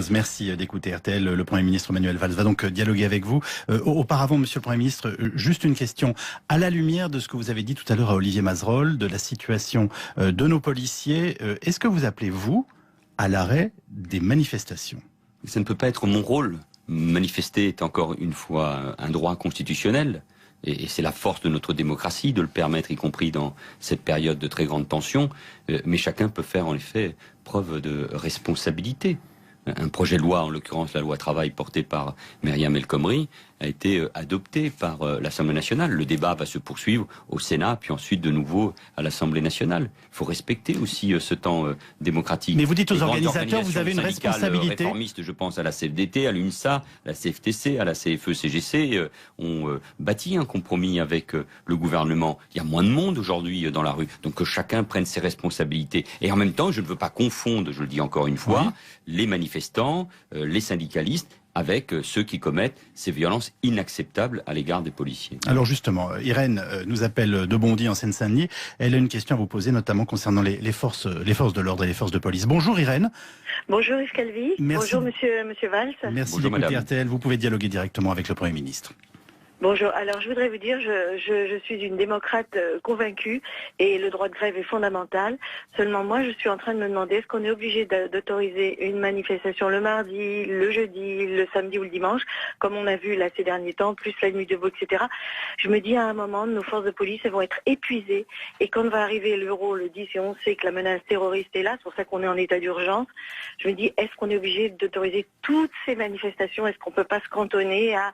Merci d'écouter RTL. Le Premier ministre Manuel Valls va donc dialoguer avec vous. Auparavant, Monsieur le Premier ministre, juste une question. À la lumière de ce que vous avez dit tout à l'heure à Olivier Mazerolle, de la situation de nos policiers, est-ce que vous appelez, vous, à l'arrêt des manifestations? Ça ne peut pas être mon rôle. Manifester est encore une fois un droit constitutionnel. Et c'est la force de notre démocratie de le permettre, y compris dans cette période de très grande tension. Mais chacun peut faire en effet preuve de responsabilité. Un projet de loi, en l'occurrence la loi travail portée par Myriam El Khomri, a été adopté par l'Assemblée nationale. Le débat va se poursuivre au Sénat, puis ensuite de nouveau à l'Assemblée nationale. Il faut respecter aussi ce temps démocratique. Mais vous dites aux organisateurs, vous avez une responsabilité. Réformistes, je pense à la CFDT, à l'UNSA, à la CFTC, à la CFE-CGC, ont bâti un compromis avec le gouvernement. Il y a moins de monde aujourd'hui dans la rue, donc que chacun prenne ses responsabilités. Et en même temps, je ne veux pas confondre, je le dis encore une fois, les manifestants, les syndicalistes, avec ceux qui commettent ces violences inacceptables à l'égard des policiers. Alors justement, Irène nous appelle de Bondy en Seine-Saint-Denis. Elle a une question à vous poser, notamment concernant les forces de l'ordre et les forces de police. Bonjour Irène. Bonjour Yves Calvi. Merci. Bonjour monsieur Valls. Merci Bonjour, d'écouter madame. RTL. Vous pouvez dialoguer directement avec le Premier ministre. Bonjour. Alors je voudrais vous dire, je suis une démocrate convaincue et le droit de grève est fondamental. Seulement moi, je suis en train de me demander est-ce qu'on est obligé d'autoriser une manifestation le mardi, le jeudi, le samedi ou le dimanche, comme on a vu là ces derniers temps, plus la nuit debout, etc. Je me dis à un moment, nos forces de police elles vont être épuisées et quand va arriver l'euro le 10 et on sait que la menace terroriste est là, c'est pour ça qu'on est en état d'urgence, je me dis est-ce qu'on est obligé d'autoriser toutes ces manifestations? Est-ce qu'on peut pas se cantonner à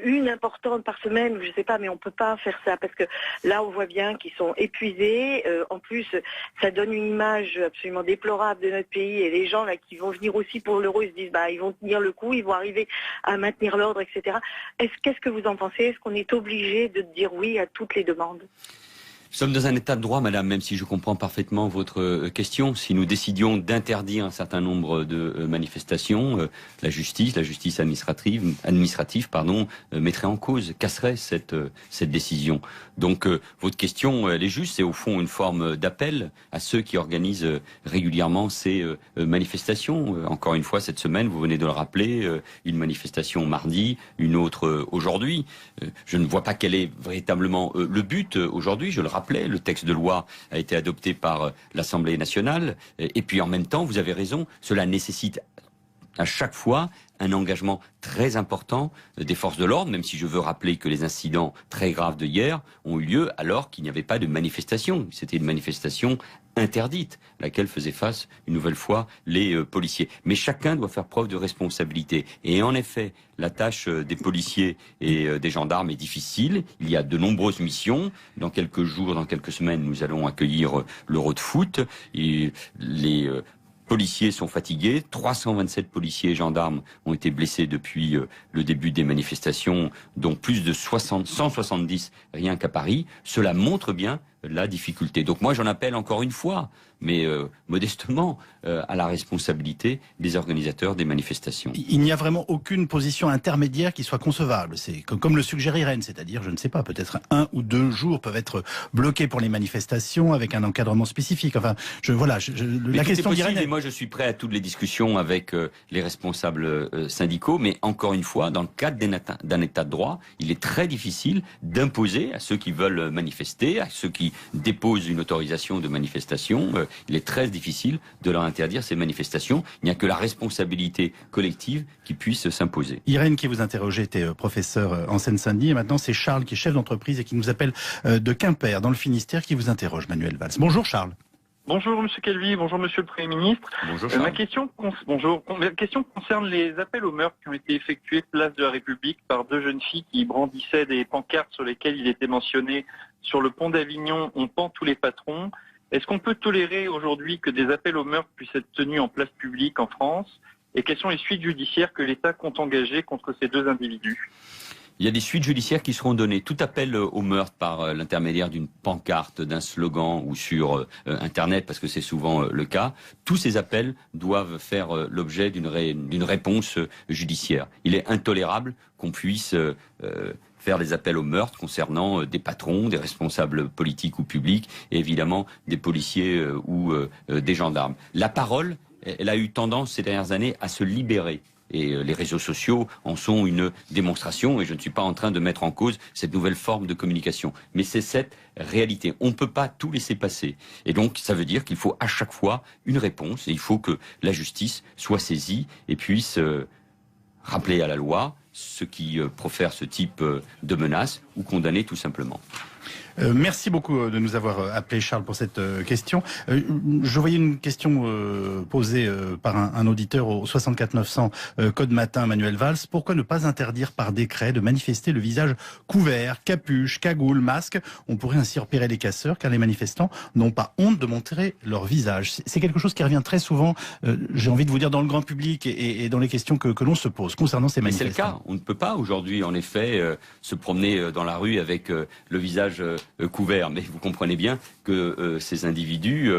une importante par semaine, je sais pas, mais on peut pas faire ça parce que là on voit bien qu'ils sont épuisés. En plus, ça donne une image absolument déplorable de notre pays et les gens là qui vont venir aussi pour l'euro, ils se disent bah ils vont tenir le coup, ils vont arriver à maintenir l'ordre, etc. Qu'est-ce que vous en pensez? Est-ce qu'on est obligé de dire oui à toutes les demandes? Nous sommes dans un état de droit, madame, même si je comprends parfaitement votre question. Si nous décidions d'interdire un certain nombre de manifestations, la justice administrative, mettrait en cause, casserait cette décision. Donc votre question, elle est juste, c'est au fond une forme d'appel à ceux qui organisent régulièrement ces manifestations. Encore une fois, cette semaine, vous venez de le rappeler, une manifestation mardi, une autre aujourd'hui. Je ne vois pas quel est véritablement le but aujourd'hui, je le rappelle. Le texte de loi a été adopté par l'Assemblée nationale. Et puis en même temps, vous avez raison, cela nécessite à chaque fois un engagement très important des forces de l'ordre, même si je veux rappeler que les incidents très graves de hier ont eu lieu alors qu'il n'y avait pas de manifestation. C'était une manifestation interdite, à laquelle faisaient face une nouvelle fois les policiers. Mais chacun doit faire preuve de responsabilité. Et en effet, la tâche des policiers et des gendarmes est difficile. Il y a de nombreuses missions. Dans quelques jours, dans quelques semaines, nous allons accueillir l'Euro de foot. Et les policiers sont fatigués, 327 policiers et gendarmes ont été blessés depuis le début des manifestations, dont plus de 170 rien qu'à Paris. Cela montre bien la difficulté. Donc moi j'en appelle encore une fois, mais modestement, à la responsabilité des organisateurs des manifestations. Il n'y a vraiment aucune position intermédiaire qui soit concevable. C'est comme le suggère Irène, c'est-à-dire, je ne sais pas, peut-être 1 ou 2 jours peuvent être bloqués pour les manifestations avec un encadrement spécifique. Enfin, la question d'Irène... Et moi je suis prêt à toutes les discussions avec les responsables syndicaux, mais encore une fois, dans le cadre d'un état de droit, il est très difficile d'imposer à ceux qui veulent manifester, à ceux qui déposent une autorisation de manifestation, il est très difficile de leur interdire ces manifestations. Il n'y a que la responsabilité collective qui puisse s'imposer. Irène, qui vous interrogeait, était professeur en Seine-Saint-Denis, et maintenant c'est Charles qui est chef d'entreprise et qui nous appelle de Quimper, dans le Finistère, qui vous interroge, Manuel Valls. Bonjour Charles. Bonjour Monsieur Calvi, bonjour Monsieur le Premier ministre. Bonjour Charles. Ma question concerne les appels au meurtre qui ont été effectués place de la République par 2 jeunes filles qui brandissaient des pancartes sur lesquelles il était mentionné « Sur le pont d'Avignon, on pend tous les patrons ». Est-ce qu'on peut tolérer aujourd'hui que des appels au meurtre puissent être tenus en place publique en France? Et quelles sont les suites judiciaires que l'État compte engager contre ces 2 individus? Il y a des suites judiciaires qui seront données. Tout appel au meurtre par l'intermédiaire d'une pancarte, d'un slogan ou sur Internet, parce que c'est souvent le cas, tous ces appels doivent faire l'objet d'une réponse judiciaire. Il est intolérable qu'on puisse faire des appels au meurtre concernant des patrons, des responsables politiques ou publics, et évidemment des policiers ou des gendarmes. La parole elle a eu tendance ces dernières années à se libérer. Et les réseaux sociaux en sont une démonstration, et je ne suis pas en train de mettre en cause cette nouvelle forme de communication. Mais c'est cette réalité. On ne peut pas tout laisser passer. Et donc, ça veut dire qu'il faut à chaque fois une réponse, et il faut que la justice soit saisie et puisse rappeler à la loi ceux qui profèrent ce type de menaces ou condamner tout simplement. Merci beaucoup de nous avoir appelé, Charles, pour cette question. Je voyais une question posée par un auditeur au 64 900 Code Matin, Manuel Valls. Pourquoi ne pas interdire par décret de manifester le visage couvert, capuche, cagoule, masque? On pourrait ainsi repérer les casseurs, car les manifestants n'ont pas honte de montrer leur visage. C'est quelque chose qui revient très souvent, j'ai envie de vous dire, dans le grand public et dans les questions que l'on se pose concernant ces manifestants. C'est le cas. On ne peut pas aujourd'hui, en effet, se promener dans la rue avec le visage couvert, mais vous comprenez bien que ces individus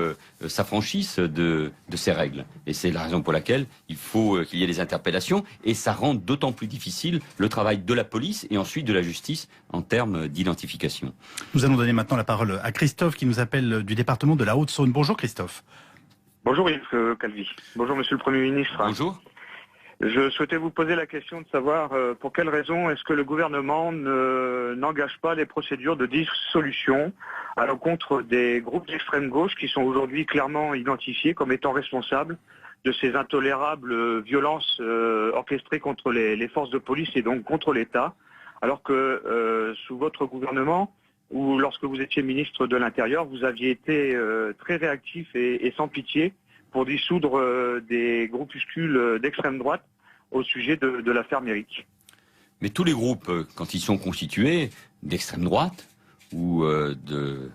s'affranchissent de ces règles. Et c'est la raison pour laquelle il faut qu'il y ait des interpellations, et ça rend d'autant plus difficile le travail de la police et ensuite de la justice en termes d'identification. Nous allons donner maintenant la parole à Christophe qui nous appelle du département de la Haute-Saône. Bonjour Christophe. Bonjour Yves Calvi. Bonjour Monsieur le Premier ministre. Bonjour. Je souhaitais vous poser la question de savoir pour quelles raisons est-ce que le gouvernement n'engage pas les procédures de dissolution à l'encontre des groupes d'extrême gauche qui sont aujourd'hui clairement identifiés comme étant responsables de ces intolérables violences orchestrées contre les forces de police et donc contre l'État, alors que sous votre gouvernement, ou lorsque vous étiez ministre de l'Intérieur, vous aviez été très réactif et sans pitié pour dissoudre des groupuscules d'extrême droite au sujet de l'affaire Méric. Mais tous les groupes, quand ils sont constitués d'extrême droite ou de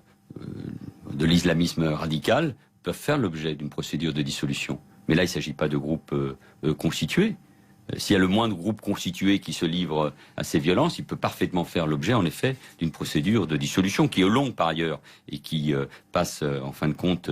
l'islamisme radical, peuvent faire l'objet d'une procédure de dissolution. Mais là, il ne s'agit pas de groupes constitués. S'il y a le moindre groupe constitué qui se livre à ces violences, il peut parfaitement faire l'objet, en effet, d'une procédure de dissolution qui est longue par ailleurs et qui passe, en fin de compte,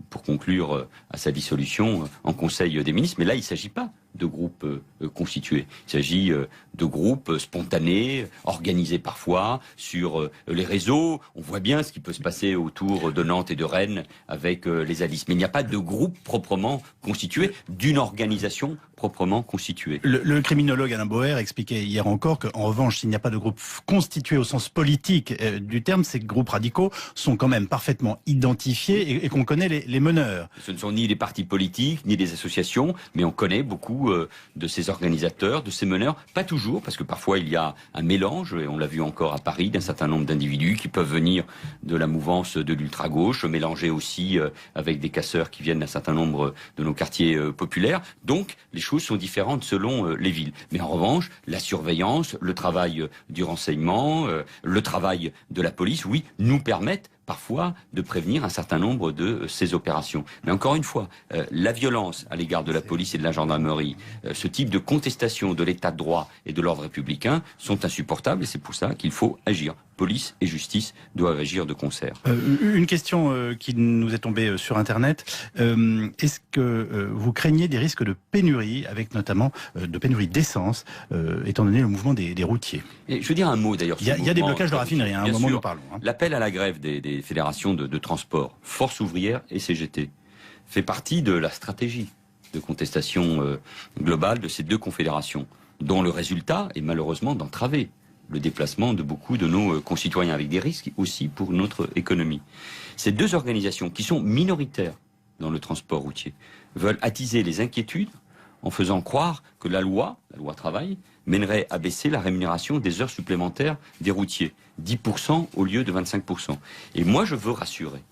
pour conclure à sa dissolution en Conseil des ministres. Mais là, il ne s'agit pas de groupes constitués. Il s'agit de groupes spontanés, organisés parfois sur les réseaux. On voit bien ce qui peut se passer autour de Nantes et de Rennes avec les zadistes. Mais il n'y a pas de groupe proprement constitué, d'une organisation proprement constituée. Le criminologue Alain Boer expliquait hier encore qu'en revanche, s'il n'y a pas de groupe constitué au sens politique du terme, ces groupes radicaux sont quand même parfaitement identifiés et qu'on connaît les meneurs. Ce ne sont ni des partis politiques, ni des associations, mais on connaît beaucoup de ces organisateurs, de ces meneurs. Pas toujours, parce que parfois il y a un mélange, et on l'a vu encore à Paris, d'un certain nombre d'individus qui peuvent venir de la mouvance de l'ultra-gauche, mélanger aussi avec des casseurs qui viennent d'un certain nombre de nos quartiers populaires. Donc, les choses sont différentes selon les villes. Mais en revanche, la surveillance, le travail du renseignement, le travail de la police, oui, nous permettent parfois de prévenir un certain nombre de ces opérations. Mais encore une fois, la violence à l'égard de la police et de la gendarmerie, ce type de contestation de l'état de droit et de l'ordre républicain sont insupportables et c'est pour ça qu'il faut agir. Police et justice doivent agir de concert. Une question qui nous est tombée sur Internet. Est-ce que vous craignez des risques de pénurie, avec notamment de pénurie d'essence, étant donné le mouvement des routiers? Et je veux dire un mot d'ailleurs. Il y a des blocages de raffinerie, à un moment où nous parlons. L'appel à la grève des fédérations de transport, Force ouvrière et CGT, fait partie de la stratégie de contestation globale de ces deux confédérations, dont le résultat est malheureusement d'entraver le déplacement de beaucoup de nos concitoyens, avec des risques aussi pour notre économie. Ces deux organisations, qui sont minoritaires dans le transport routier, veulent attiser les inquiétudes en faisant croire que la loi travail, mènerait à baisser la rémunération des heures supplémentaires des routiers, 10% au lieu de 25%. Et moi, je veux rassurer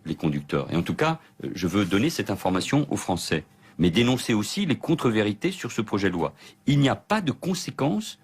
les conducteurs. Et en tout cas, je veux donner cette information aux Français, mais dénoncer aussi les contre-vérités sur ce projet de loi. Il n'y a pas de conséquences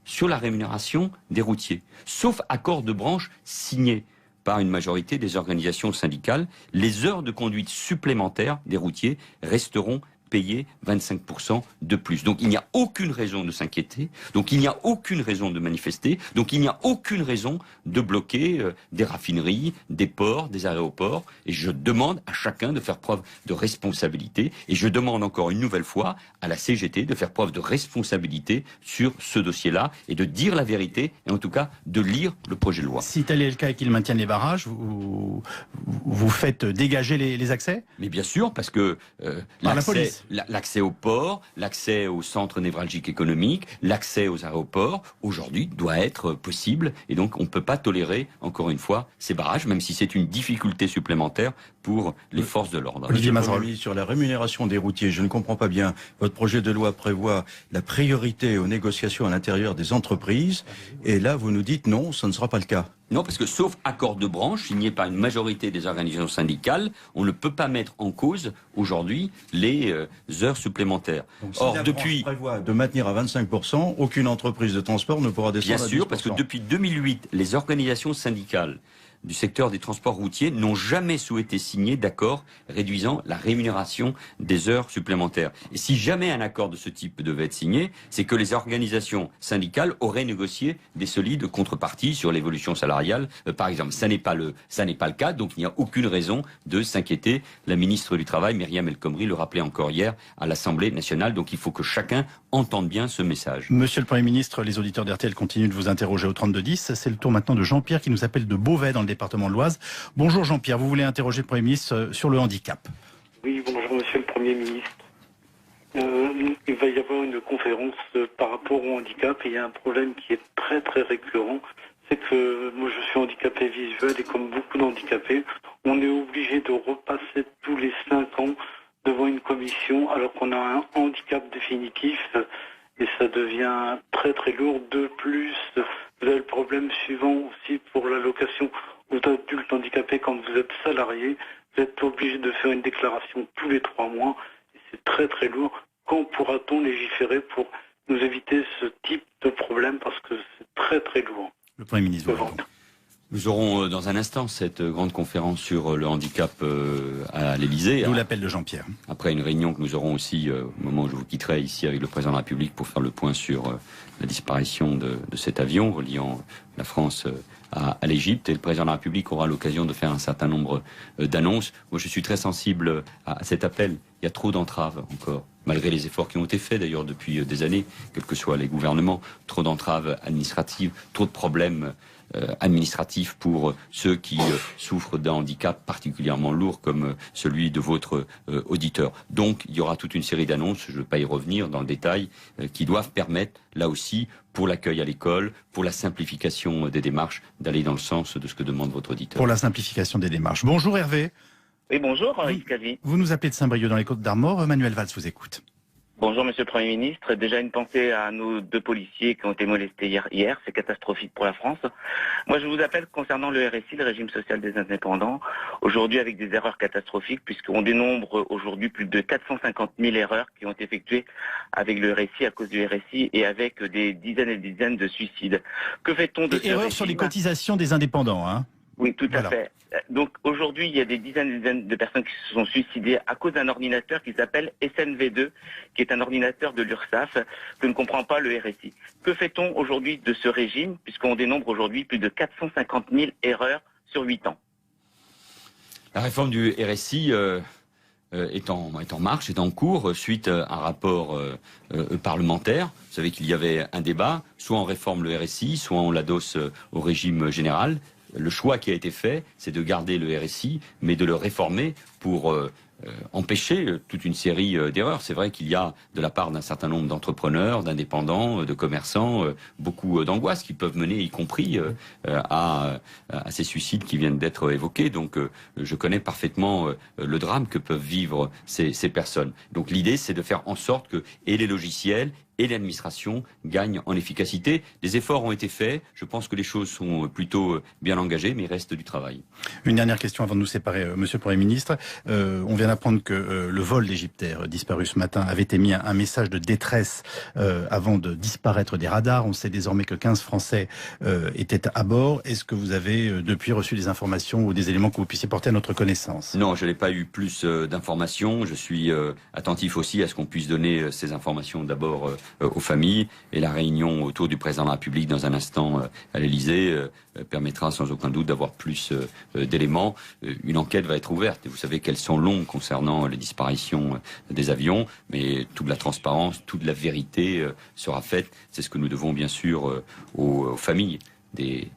sur la rémunération des routiers. Sauf accord de branche signé par une majorité des organisations syndicales, les heures de conduite supplémentaires des routiers resteront payer 25% de plus. Donc il n'y a aucune raison de s'inquiéter, donc il n'y a aucune raison de manifester, donc il n'y a aucune raison de bloquer des raffineries, des ports, des aéroports. Et je demande à chacun de faire preuve de responsabilité. Et je demande encore une nouvelle fois à la CGT de faire preuve de responsabilité sur ce dossier-là et de dire la vérité, et en tout cas de lire le projet de loi. Si tel est le cas et qu'ils maintiennent les barrages, vous faites dégager les accès? Mais bien sûr, parce que Par la police. l'accès aux ports, l'accès aux centres névralgiques économiques, l'accès aux aéroports, aujourd'hui, doit être possible. Et donc, on ne peut pas tolérer, encore une fois, ces barrages, même si c'est une difficulté supplémentaire pour les forces de l'ordre. Olivier Mazerolles. Sur la rémunération des routiers, je ne comprends pas bien. Votre projet de loi prévoit la priorité aux négociations à l'intérieur des entreprises. Et là, vous nous dites non, ça ne sera pas le cas. Non, parce que sauf accord de branche signé par une majorité des organisations syndicales, on ne peut pas mettre en cause aujourd'hui les heures supplémentaires. Donc, si Or, la depuis... branche prévoit de maintenir à 25%, aucune entreprise de transport ne pourra descendre Bien à 10%. sûr, parce que depuis 2008, les organisations syndicales du secteur des transports routiers n'ont jamais souhaité signer d'accord réduisant la rémunération des heures supplémentaires. Et si jamais un accord de ce type devait être signé, c'est que les organisations syndicales auraient négocié des solides contreparties sur l'évolution salariale, par exemple. Ça n'est pas le cas, donc il n'y a aucune raison de s'inquiéter. La ministre du Travail, Myriam El Khomri, le rappelait encore hier à l'Assemblée nationale, donc il faut que chacun entende bien ce message. Monsieur le Premier ministre, les auditeurs d'RTL continuent de vous interroger au 3210. C'est le tour maintenant de Jean-Pierre qui nous appelle de Beauvais dans le département de l'Oise. Bonjour Jean-Pierre, vous voulez interroger le Premier ministre sur le handicap. Oui, bonjour Monsieur le Premier ministre. Il va y avoir une conférence par rapport au handicap et il y a un problème qui est très très récurrent. C'est que moi je suis handicapé visuel et comme beaucoup d'handicapés, on est obligé de repasser tous les 5 ans devant une commission alors qu'on a un handicap définitif et ça devient très très lourd. De plus, vous avez le problème suivant aussi pour l'allocation aux adultes handicapés. Quand vous êtes salarié, vous êtes obligé de faire une déclaration tous les 3 mois. Et c'est très très lourd. Quand pourra-t-on légiférer pour nous éviter ce type de problème parce que c'est très très lourd. Le Premier ministre vous répond. Nous aurons dans un instant cette grande conférence sur le handicap à l'Élysée. D'où l'appel de Jean-Pierre. Après une réunion que nous aurons aussi au moment où je vous quitterai ici avec le président de la République pour faire le point sur la disparition de cet avion reliant la France à l'Égypte. Et le président de la République aura l'occasion de faire un certain nombre d'annonces. Moi, je suis très sensible à cet appel. Il y a trop d'entraves encore, malgré les efforts qui ont été faits d'ailleurs depuis des années, quels que soient les gouvernements. Trop d'entraves administratives, trop de problèmes administratif pour ceux qui souffrent d'un handicap particulièrement lourd comme celui de votre auditeur. Donc il y aura toute une série d'annonces, je ne vais pas y revenir dans le détail, qui doivent permettre là aussi pour l'accueil à l'école, pour la simplification des démarches, d'aller dans le sens de ce que demande votre auditeur. Pour la simplification des démarches. Bonjour Hervé. Oui, bonjour Yves Cavi. Vous nous appelez de Saint-Brieuc dans les Côtes-d'Armor. Manuel Valls vous écoute. Bonjour Monsieur le Premier ministre. Déjà une pensée à nos 2 policiers qui ont été molestés hier. C'est catastrophique pour la France. Moi je vous appelle concernant le RSI, le régime social des indépendants. Aujourd'hui avec des erreurs catastrophiques puisqu'on dénombre aujourd'hui plus de 450 000 erreurs qui ont été effectuées avec le RSI à cause du RSI et avec des dizaines et des dizaines de suicides. Que fait-on de ces erreurs sur les cotisations des indépendants, hein? Oui, tout à Voilà. fait. Donc aujourd'hui, il y a des dizaines de personnes qui se sont suicidées à cause d'un ordinateur qui s'appelle SNV2, qui est un ordinateur de l'URSSAF, que ne comprend pas le RSI. Que fait-on aujourd'hui de ce régime, puisqu'on dénombre aujourd'hui plus de 450 000 erreurs sur 8 ans? La réforme du RSI est en marche, est en cours, suite à un rapport parlementaire. Vous savez qu'il y avait un débat, soit on réforme le RSI, soit on l'adosse au régime général. Le choix qui a été fait, c'est de garder le RSI, mais de le réformer pour empêcher toute une série d'erreurs. C'est vrai qu'il y a, de la part d'un certain nombre d'entrepreneurs, d'indépendants, de commerçants, beaucoup d'angoisses qui peuvent mener, y compris à ces suicides qui viennent d'être évoqués. Donc je connais parfaitement le drame que peuvent vivre ces personnes. Donc l'idée, c'est de faire en sorte que et les logiciels et l'administration gagnent en efficacité. Les efforts ont été faits. Je pense que les choses sont plutôt bien engagées, mais il reste du travail. Une dernière question avant de nous séparer, Monsieur le Premier ministre. On vient d'apprendre que le vol d'Égyptaire disparu ce matin avait émis un message de détresse avant de disparaître des radars. On sait désormais que 15 Français étaient à bord. Est-ce que vous avez depuis reçu des informations ou des éléments que vous puissiez porter à notre connaissance? Non, je n'ai pas eu plus d'informations. Je suis attentif aussi à ce qu'on puisse donner ces informations d'abord aux familles. Et la réunion autour du président de la République dans un instant à l'Élysée permettra sans aucun doute d'avoir plus d'éléments. Une enquête va être ouverte. Et vous savez qu'elles sont longues concernant les disparitions des avions, mais toute la transparence, toute la vérité sera faite. C'est ce que nous devons bien sûr aux familles des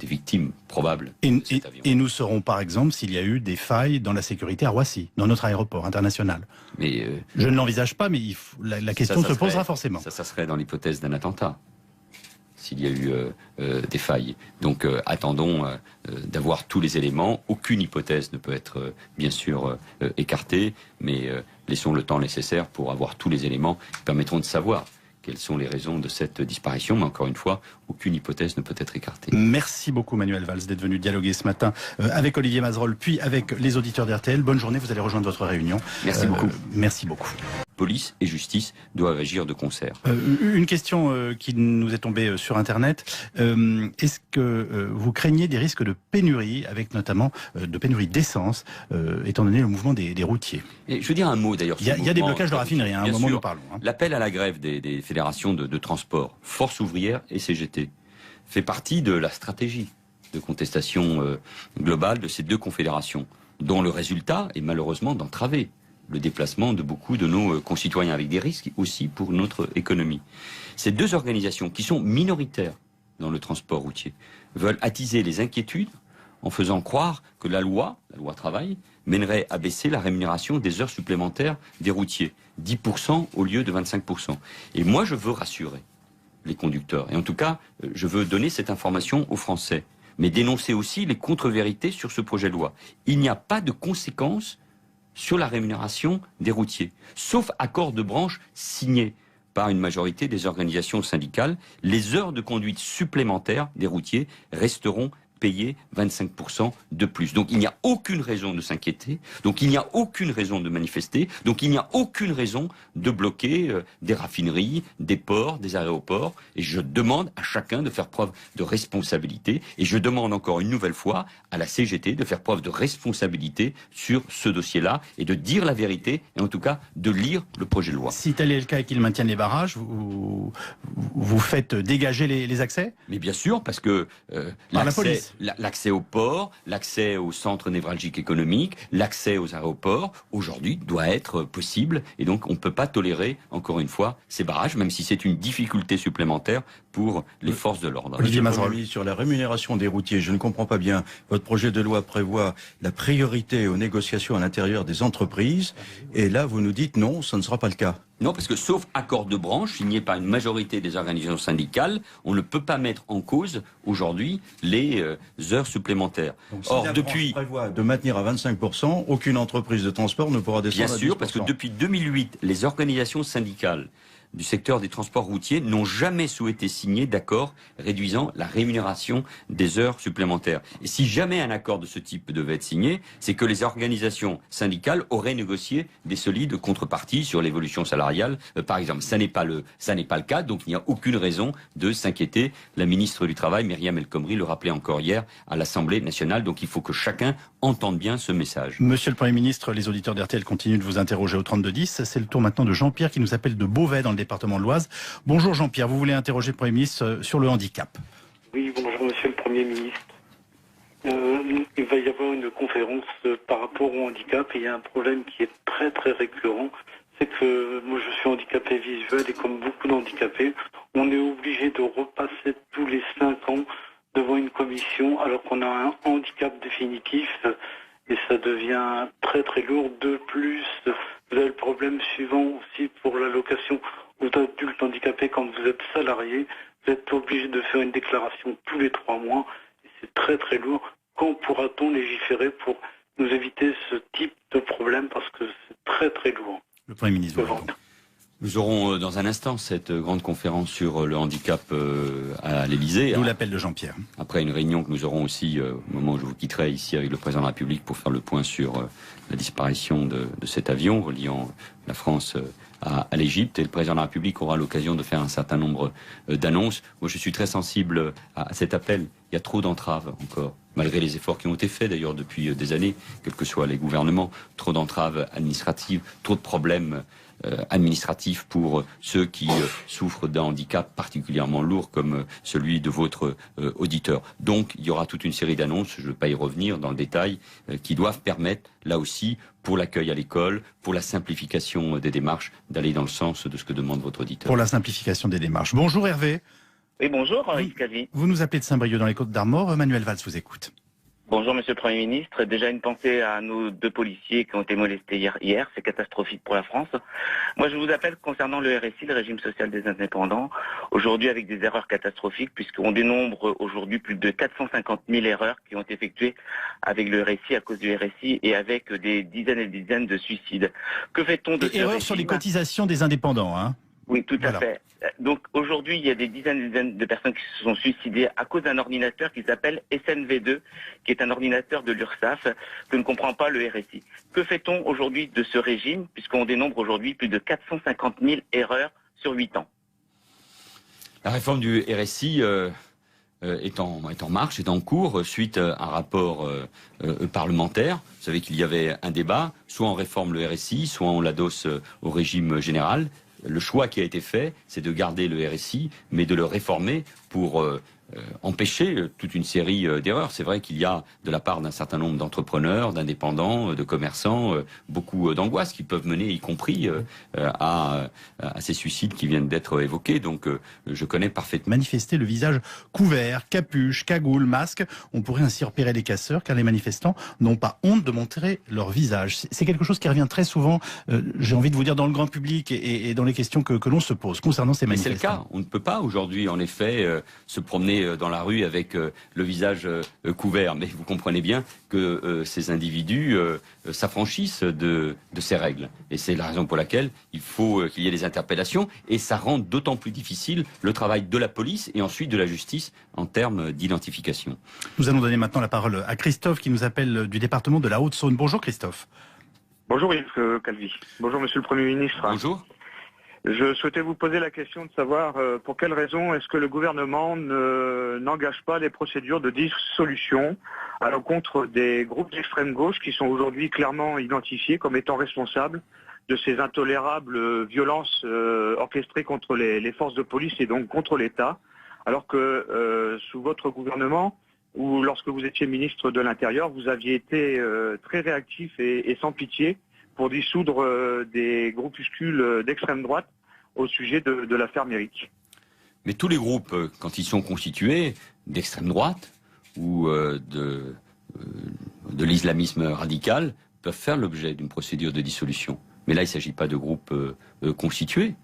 victimes probables de cet avion. Et nous saurons par exemple s'il y a eu des failles dans la sécurité à Roissy, dans notre aéroport international. Mais je ne l'envisage pas, mais la question se posera forcément. Ça serait dans l'hypothèse d'un attentat, s'il y a eu des failles. Donc attendons d'avoir tous les éléments. Aucune hypothèse ne peut être bien sûr écartée, mais laissons le temps nécessaire pour avoir tous les éléments qui permettront de savoir quelles sont les raisons de cette disparition, mais encore une fois, aucune hypothèse ne peut être écartée. Merci beaucoup Manuel Valls d'être venu dialoguer ce matin avec Olivier Mazerolle, puis avec les auditeurs d'RTL. Bonne journée, vous allez rejoindre votre réunion. Merci beaucoup. Merci beaucoup. Police et justice doivent agir de concert. Une question qui nous est tombée sur Internet. Est-ce que vous craignez des risques de pénurie, avec notamment de pénurie d'essence, étant donné le mouvement des routiers? Et je veux dire un mot d'ailleurs. Il y a des blocages de raffinerie, à un moment nous parlons. L'appel à la grève des fédérations de transport, Force ouvrière et CGT, fait partie de la stratégie de contestation globale de ces deux confédérations, dont le résultat est malheureusement d'entraver le déplacement de beaucoup de nos concitoyens, avec des risques aussi pour notre économie. Ces deux organisations, qui sont minoritaires dans le transport routier, veulent attiser les inquiétudes en faisant croire que la loi travail, mènerait à baisser la rémunération des heures supplémentaires des routiers, 10% au lieu de 25%. Et moi, je veux rassurer les conducteurs. Et en tout cas, je veux donner cette information aux Français, mais dénoncer aussi les contre-vérités sur ce projet de loi. Il n'y a pas de conséquences sur la rémunération des routiers, sauf accord de branche signé par une majorité des organisations syndicales. Les heures de conduite supplémentaires des routiers resteront payées 25% de plus. Donc il n'y a aucune raison de s'inquiéter, donc il n'y a aucune raison de manifester, donc il n'y a aucune raison de bloquer des raffineries, des ports, des aéroports. Et je demande à chacun de faire preuve de responsabilité, et je demande encore une nouvelle fois à la CGT de faire preuve de responsabilité sur ce dossier-là, et de dire la vérité, et en tout cas de lire le projet de loi. Si tel est le cas et qu'ils maintiennent les barrages, vous faites dégager les accès? Mais bien sûr, parce que par la police. L'accès au port, l'accès aux centres névralgiques économiques, l'accès aux aéroports, aujourd'hui, doit être possible. Et donc, on ne peut pas tolérer, encore une fois, ces barrages, même si c'est une difficulté supplémentaire pour les forces de l'ordre. Olivier Mazerolle, sur la rémunération des routiers, je ne comprends pas bien. Votre projet de loi prévoit la priorité aux négociations à l'intérieur des entreprises. Et là, vous nous dites non, ça ne sera pas le cas. Non, parce que sauf accord de branche signé par une majorité des organisations syndicales, on ne peut pas mettre en cause aujourd'hui les heures supplémentaires. Donc, si la branche prévoit de maintenir à 25%, aucune entreprise de transport ne pourra descendre à 10%. Bien sûr, parce que depuis 2008, les organisations syndicales du secteur des transports routiers n'ont jamais souhaité signer d'accord réduisant la rémunération des heures supplémentaires. Et si jamais un accord de ce type devait être signé, c'est que les organisations syndicales auraient négocié des solides contreparties sur l'évolution salariale, par exemple. Ça n'est pas le cas, donc il n'y a aucune raison de s'inquiéter. La ministre du Travail, Myriam El Khomri, le rappelait encore hier à l'Assemblée nationale, donc il faut que chacun entende bien ce message. Monsieur le Premier ministre, les auditeurs d'RTL continuent de vous interroger au 3210. C'est le tour maintenant de Jean-Pierre qui nous appelle de Beauvais dans le département de l'Oise. Bonjour Jean-Pierre, vous voulez interroger le Premier ministre sur le handicap? Oui, bonjour Monsieur le Premier ministre. Il va y avoir une conférence par rapport au handicap et il y a un problème qui est très très récurrent. C'est que moi je suis handicapé visuel et comme beaucoup d'handicapés, on est obligé de repasser tous les 5 ans devant une commission alors qu'on a un handicap définitif et ça devient très très lourd. De plus, vous avez le problème suivant aussi pour l'allocation aux adultes handicapés. Quand vous êtes salarié, vous êtes obligé de faire une déclaration tous les 3 mois et c'est très très lourd. Quand pourra-t-on légiférer pour nous éviter ce type de problème parce que c'est très très lourd? Le Premier ministre. Nous aurons dans un instant cette grande conférence sur le handicap à l'Élysée. D'où l'appel de Jean-Pierre. Après une réunion que nous aurons aussi au moment où je vous quitterai ici avec le président de la République pour faire le point sur la disparition de cet avion reliant la France à l'Égypte. Et le président de la République aura l'occasion de faire un certain nombre d'annonces. Moi, je suis très sensible à cet appel. Il y a trop d'entraves encore, malgré les efforts qui ont été faits d'ailleurs depuis des années, quels que soient les gouvernements. Trop d'entraves administratives, trop de problèmes administratif pour ceux qui souffrent d'un handicap particulièrement lourd comme celui de votre auditeur. Donc il y aura toute une série d'annonces, je ne vais pas y revenir dans le détail, qui doivent permettre là aussi pour l'accueil à l'école, pour la simplification des démarches, d'aller dans le sens de ce que demande votre auditeur. Pour la simplification des démarches. Bonjour Hervé. Oui, bonjour Yves Calvi. Vous nous appelez de Saint-Brieuc dans les Côtes-d'Armor. Manuel Valls vous écoute. Bonjour Monsieur le Premier ministre. Déjà une pensée à nos 2 policiers qui ont été molestés hier. C'est catastrophique pour la France. Moi je vous appelle concernant le RSI, le régime social des indépendants. Aujourd'hui avec des erreurs catastrophiques puisqu'on dénombre aujourd'hui plus de 450 000 erreurs qui ont été effectuées avec le RSI à cause du RSI et avec des dizaines et des dizaines de suicides. Que fait-on de ce erreurs régime sur les cotisations des indépendants, hein? Oui, tout à fait. Donc aujourd'hui, il y a des dizaines et des dizaines de personnes qui se sont suicidées à cause d'un ordinateur qui s'appelle SNV2, qui est un ordinateur de l'URSSAF que ne comprend pas le RSI. Que fait-on aujourd'hui de ce régime, puisqu'on dénombre aujourd'hui plus de 450 000 erreurs sur 8 ans? La réforme du RSI est en marche, est en cours, suite à un rapport parlementaire. Vous savez qu'il y avait un débat, soit on réforme le RSI, soit on l'adosse au régime général. Le choix qui a été fait, c'est de garder le RSI, mais de le réformer pour empêcher toute une série d'erreurs. C'est vrai qu'il y a, de la part d'un certain nombre d'entrepreneurs, d'indépendants, de commerçants, beaucoup d'angoisses qui peuvent mener, y compris à ces suicides qui viennent d'être évoqués. Donc, je connais parfaitement. Manifester le visage couvert, capuche, cagoule, masque. On pourrait ainsi repérer les casseurs, car les manifestants n'ont pas honte de montrer leur visage. C'est quelque chose qui revient très souvent, j'ai envie de vous dire, dans le grand public et dans les questions que l'on se pose concernant ces manifestants. Mais c'est le cas. On ne peut pas aujourd'hui, en effet, se promener dans la rue avec le visage couvert. Mais vous comprenez bien que ces individus s'affranchissent de ces règles. Et c'est la raison pour laquelle il faut qu'il y ait des interpellations. Et ça rend d'autant plus difficile le travail de la police et ensuite de la justice en termes d'identification. Nous allons donner maintenant la parole à Christophe qui nous appelle du département de la Haute-Saône. Bonjour Christophe. Bonjour Yves Calvi. Bonjour Monsieur le Premier ministre. Bonjour. Je souhaitais vous poser la question de savoir pour quelles raisons est-ce que le gouvernement n'engage pas les procédures de dissolution à l'encontre des groupes d'extrême gauche qui sont aujourd'hui clairement identifiés comme étant responsables de ces intolérables violences orchestrées contre les forces de police et donc contre l'État, alors que sous votre gouvernement, ou lorsque vous étiez ministre de l'Intérieur, vous aviez été très réactif et sans pitié pour dissoudre des groupuscules d'extrême droite au sujet de l'affaire Méric. Mais tous les groupes, quand ils sont constitués d'extrême droite ou de l'islamisme radical, peuvent faire l'objet d'une procédure de dissolution. Mais là, il ne s'agit pas de groupes constitués.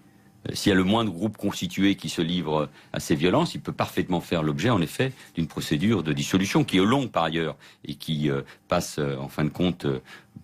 S'il y a le moindre groupe constitué qui se livre à ces violences, il peut parfaitement faire l'objet, en effet, d'une procédure de dissolution qui est longue par ailleurs et qui passe, en fin de compte,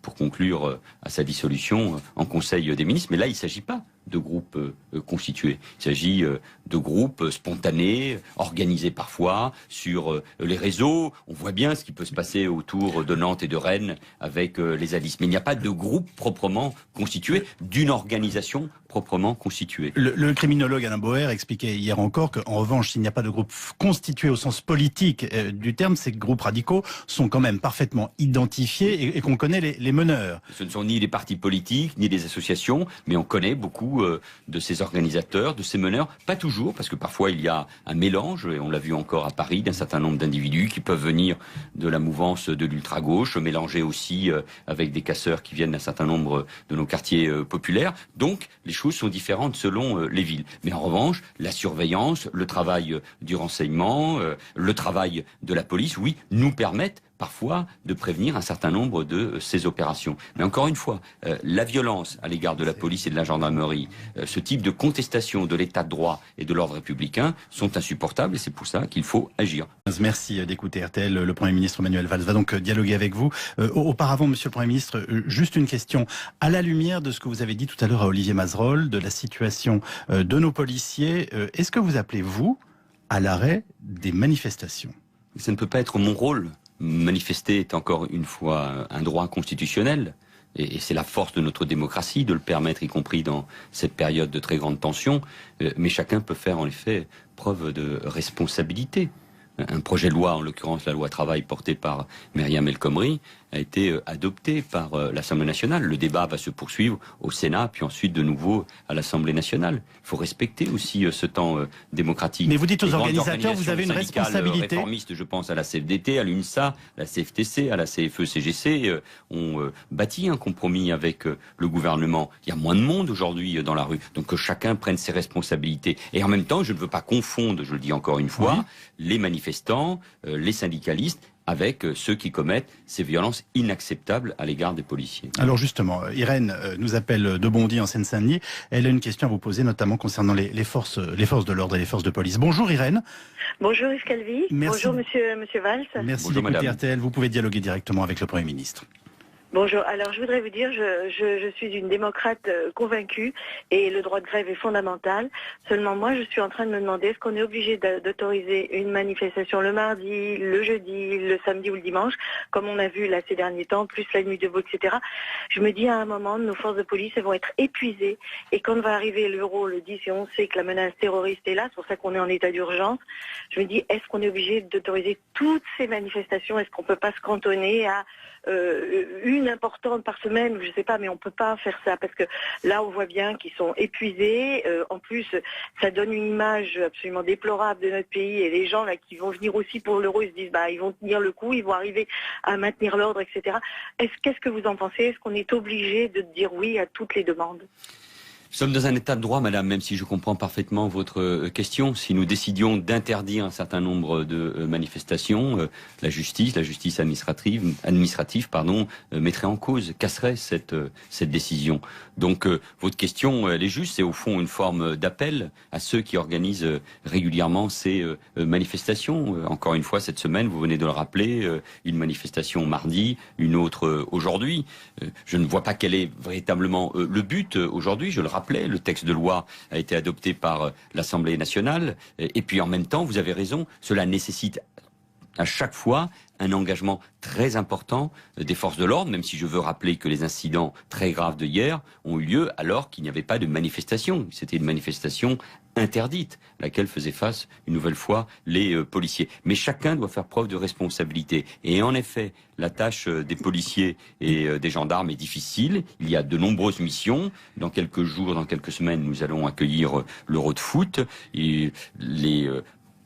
pour conclure à sa dissolution en Conseil des ministres. Mais là, il ne s'agit pas de groupes constitués. Il s'agit de groupes spontanés, organisés parfois sur les réseaux. On voit bien ce qui peut se passer autour de Nantes et de Rennes avec les zadistes. Mais il n'y a pas de groupe proprement constitué, d'une organisation proprement constituée. Le criminologue Alain Boer expliquait hier encore qu'en revanche, s'il n'y a pas de groupe constitué au sens politique du terme, ces groupes radicaux sont quand même parfaitement identifiés et qu'on connaît les meneurs. Ce ne sont ni des partis politiques, ni des associations, mais on connaît beaucoup de ces organisateurs, de ces meneurs. Pas toujours, parce que parfois il y a un mélange, et on l'a vu encore à Paris, d'un certain nombre d'individus qui peuvent venir de la mouvance de l'ultra-gauche, mélanger aussi avec des casseurs qui viennent d'un certain nombre de nos quartiers populaires. Donc, les choses sont différentes selon les villes. Mais en revanche, la surveillance, le travail du renseignement, le travail de la police, oui, nous permettent parfois de prévenir un certain nombre de ces opérations. Mais encore une fois, la violence à l'égard de la police et de la gendarmerie, ce type de contestation de l'état de droit et de l'ordre républicain sont insupportables et c'est pour ça qu'il faut agir. Merci d'écouter RTL. Le Premier ministre Manuel Valls va donc dialoguer avec vous. Auparavant, Monsieur le Premier ministre, juste une question. À la lumière de ce que vous avez dit tout à l'heure à Olivier Mazerolle, de la situation de nos policiers, est-ce que vous appelez, vous, à l'arrêt des manifestations? Ça ne peut pas être mon rôle. Manifester est encore une fois un droit constitutionnel. Et c'est la force de notre démocratie de le permettre, y compris dans cette période de très grande tension. Mais chacun peut faire en effet preuve de responsabilité. Un projet de loi, en l'occurrence la loi travail portée par Myriam El Khomri, a été adopté par l'Assemblée nationale. Le débat va se poursuivre au Sénat, puis ensuite de nouveau à l'Assemblée nationale. Il faut respecter aussi ce temps démocratique. Mais vous dites aux organisateurs, vous avez une responsabilité. Réformistes, je pense à la CFDT, à l'UNSA, à la CFTC, à la CFE-CGC, ont bâti un compromis avec le gouvernement. Il y a moins de monde aujourd'hui dans la rue, donc que chacun prenne ses responsabilités. Et en même temps, je ne veux pas confondre, je le dis encore une fois, les manifestants, les syndicalistes, avec ceux qui commettent ces violences inacceptables à l'égard des policiers. Alors justement, Irène nous appelle de Bondy en Seine-Saint-Denis. Elle a une question à vous poser, notamment concernant les forces de l'ordre et les forces de police. Bonjour Irène. Bonjour Yves Calvi. Merci. Bonjour Monsieur Valls. Merci d'écouter RTL. Vous pouvez dialoguer directement avec le Premier ministre. Bonjour. Alors, je voudrais vous dire, je suis une démocrate convaincue et le droit de grève est fondamental. Seulement, moi, je suis en train de me demander, est-ce qu'on est obligé d'autoriser une manifestation le mardi, le jeudi, le samedi ou le dimanche, comme on a vu là ces derniers temps, plus la nuit debout, etc. Je me dis à un moment, nos forces de police elles vont être épuisées et quand va arriver l'euro le 10 et on sait que la menace terroriste est là, c'est pour ça qu'on est en état d'urgence, je me dis, est-ce qu'on est obligé d'autoriser toutes ces manifestations? Est-ce qu'on peut pas se cantonner à une importante par semaine, je sais pas, mais on peut pas faire ça parce que là on voit bien qu'ils sont épuisés. En plus, ça donne une image absolument déplorable de notre pays et les gens là qui vont venir aussi pour l'euro, ils se disent ils vont tenir le coup, ils vont arriver à maintenir l'ordre, etc. Qu'est-ce que vous en pensez? Est-ce qu'on est obligé de dire oui à toutes les demandes? Nous sommes dans un état de droit, madame, même si je comprends parfaitement votre question. Si nous décidions d'interdire un certain nombre de manifestations, la justice administrative, mettrait en cause, casserait cette décision. Donc, votre question, elle est juste, c'est au fond une forme d'appel à ceux qui organisent régulièrement ces manifestations. Encore une fois, cette semaine, vous venez de le rappeler, une manifestation mardi, une autre aujourd'hui. Je ne vois pas quel est véritablement le but aujourd'hui, je le rappelle. Le texte de loi a été adopté par l'Assemblée nationale. Et puis en même temps, vous avez raison, cela nécessite à chaque fois un engagement très important des forces de l'ordre, même si je veux rappeler que les incidents très graves de hier ont eu lieu alors qu'il n'y avait pas de manifestation. C'était une manifestation interdite, à laquelle faisaient face une nouvelle fois les policiers. Mais chacun doit faire preuve de responsabilité. Et en effet, la tâche des policiers et des gendarmes est difficile. Il y a de nombreuses missions. Dans quelques jours, dans quelques semaines, nous allons accueillir l'Euro de foot. Et les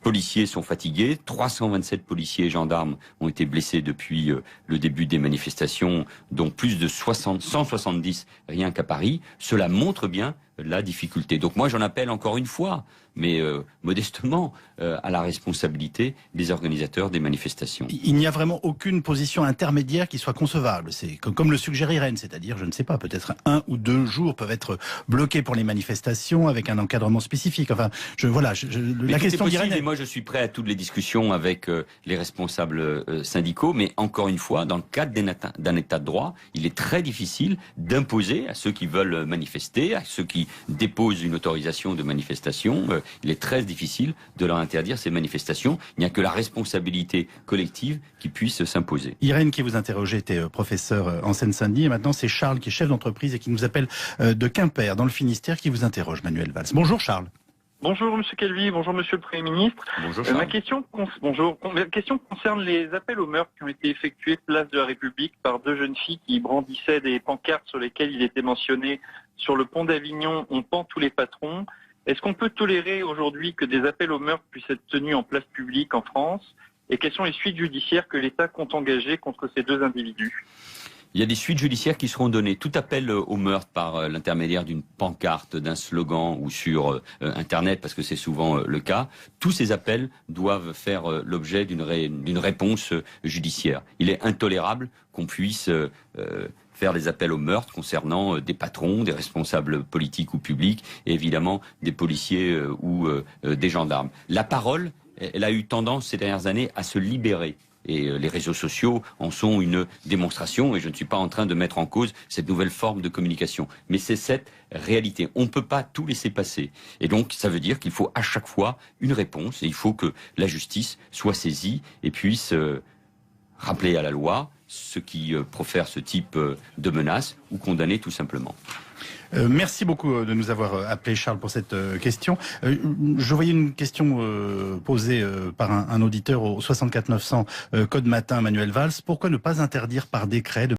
policiers sont fatigués, 327 policiers et gendarmes ont été blessés depuis le début des manifestations, dont plus de 170 rien qu'à Paris. Cela montre bien la difficulté. Donc moi j'en appelle encore une fois, mais modestement, à la responsabilité des organisateurs des manifestations. Il n'y a vraiment aucune position intermédiaire qui soit concevable. C'est comme le suggère Irène, c'est-à-dire, je ne sais pas, peut-être 1 ou 2 jours peuvent être bloqués pour les manifestations avec un encadrement spécifique. Enfin, la question d'Irène. Et moi je suis prêt à toutes les discussions avec les responsables syndicaux, mais encore une fois, dans le cadre d'un état de droit, il est très difficile d'imposer à ceux qui veulent manifester, à ceux qui déposent une autorisation de manifestation, il est très difficile de leur interdire ces manifestations. Il n'y a que la responsabilité collective qui puisse s'imposer. Irène, qui vous interrogeait, était professeur en Seine-Saint-Denis, et maintenant c'est Charles, qui est chef d'entreprise et qui nous appelle de Quimper, dans le Finistère, qui vous interroge, Manuel Valls. Bonjour Charles. Bonjour Monsieur Calvi, bonjour Monsieur le Premier ministre. Bonjour Charles. Ma question concerne les appels au meurtre qui ont été effectués place de la République par 2 jeunes filles qui brandissaient des pancartes sur lesquelles il était mentionné « Sur le pont d'Avignon, on pend tous les patrons ». Est-ce qu'on peut tolérer aujourd'hui que des appels au meurtre puissent être tenus en place publique en France? Et quelles sont les suites judiciaires que l'État compte engager contre ces 2 individus? Il y a des suites judiciaires qui seront données. Tout appel au meurtre par l'intermédiaire d'une pancarte, d'un slogan ou sur Internet, parce que c'est souvent le cas, tous ces appels doivent faire l'objet d'une réponse judiciaire. Il est intolérable qu'on puisse faire des appels au meurtre concernant des patrons, des responsables politiques ou publics, et évidemment des policiers ou des gendarmes. La parole, elle a eu tendance ces dernières années à se libérer. Et les réseaux sociaux en sont une démonstration, et je ne suis pas en train de mettre en cause cette nouvelle forme de communication. Mais c'est cette réalité. On ne peut pas tout laisser passer. Et donc, ça veut dire qu'il faut à chaque fois une réponse, et il faut que la justice soit saisie et puisse rappeler à la loi ceux qui profèrent ce type de menaces ou condamner tout simplement. Merci beaucoup de nous avoir appelé, Charles, pour cette question. Je voyais une question posée par un auditeur au 64 900 code matin, Manuel Valls. Pourquoi ne pas interdire par décret de